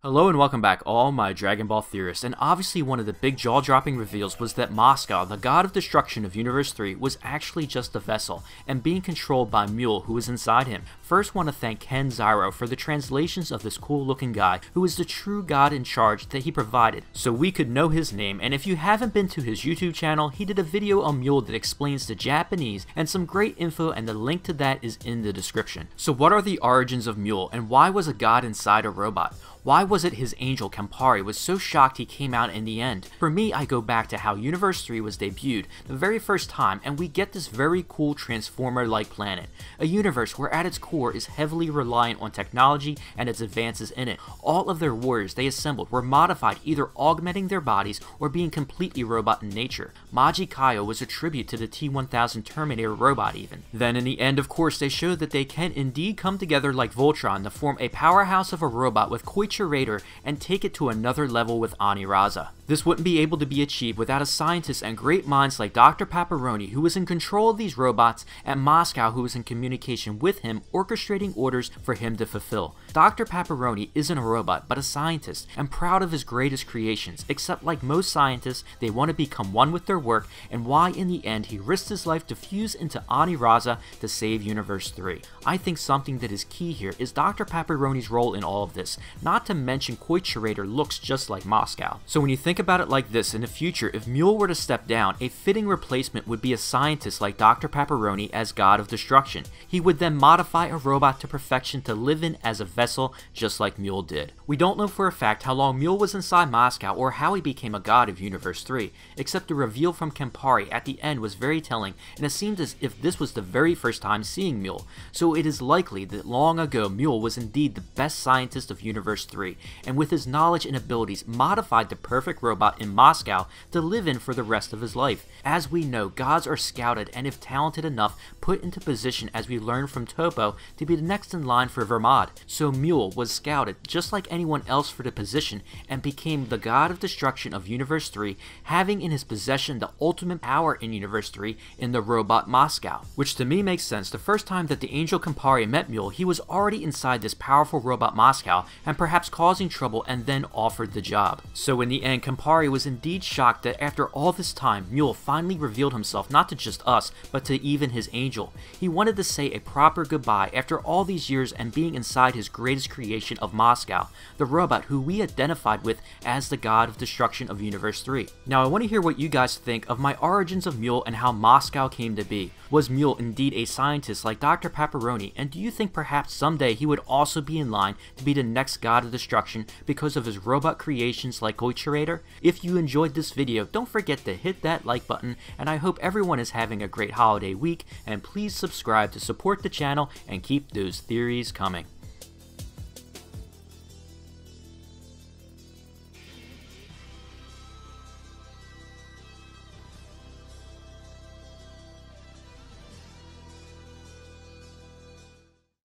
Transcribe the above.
Hello and welcome back, all my Dragon Ball theorists, and obviously one of the big jaw-dropping reveals was that Moscow, the god of destruction of Universe 3, was actually just a vessel, and being controlled by Mule, who was inside him. First want to thank Ken Zyro for the translations of this cool looking guy, who is the true god in charge that he provided, so we could know his name. And if you haven't been to his YouTube channel, he did a video on Mule that explains the Japanese and some great info, and the link to that is in the description. So what are the origins of Mule, and why was a god inside a robot? Why was it his angel Campari was so shocked he came out in the end? For me, I go back to how Universe 3 was debuted the very first time, and we get this very cool Transformer-like planet. A universe where at its core is heavily reliant on technology and its advances in it. All of their warriors they assembled were modified, either augmenting their bodies or being completely robot in nature. Maji Kaio was a tribute to the T-1000 Terminator robot even. Then in the end, of course, they showed that they can indeed come together like Voltron to form a powerhouse of a robot with Koichi Raider and take it to another level with Aniraza. This wouldn't be able to be achieved without a scientist and great minds like Dr. Paparoni, who was in control of these robots, and Moscow, who was in communication with him, orchestrating orders for him to fulfill. Dr. Paparoni isn't a robot, but a scientist, and proud of his greatest creations, except like most scientists, they want to become one with their work, and why in the end he risked his life to fuse into Aniraza to save Universe 3. I think something that is key here is Dr. Paparoni's role in all of this, not to mention Koichi Raider looks just like Moscow. So when you think about it like this, in the future, if Mule were to step down, a fitting replacement would be a scientist like Dr. Paparoni as God of Destruction. He would then modify a robot to perfection to live in as a vessel just like Mule did. We don't know for a fact how long Mule was inside Moscow or how he became a god of Universe 3, except the reveal from Campari at the end was very telling, and it seemed as if this was the very first time seeing Mule. So it is likely that long ago Mule was indeed the best scientist of Universe 3, and with his knowledge and abilities modified the perfect robot in Moscow to live in for the rest of his life. As we know, gods are scouted and if talented enough, put into position, as we learned from Topo, to be the next in line for Vermod. So Mule was scouted just like anyone else for the position and became the god of destruction of Universe 3, having in his possession the ultimate power in Universe 3 in the robot Moscow. Which to me makes sense. The first time that the angel Campari met Mule, he was already inside this powerful robot Moscow and perhaps causing trouble, and then offered the job. So in the end, Campari was indeed shocked that after all this time, Mule finally revealed himself not to just us, but to even his angel. He wanted to say a proper goodbye after all these years and being inside his greatest creation of Moscow, the robot who we identified with as the god of destruction of Universe 3. Now I want to hear what you guys think of my origins of Mule and how Moscow came to be. Was Mule indeed a scientist like Dr. Paparoni, and do you think perhaps someday he would also be in line to be the next god of destruction because of his robot creations like Koichi Raider? If you enjoyed this video, don't forget to hit that like button, and I hope everyone is having a great holiday week, and please subscribe to support the channel and keep those theories coming.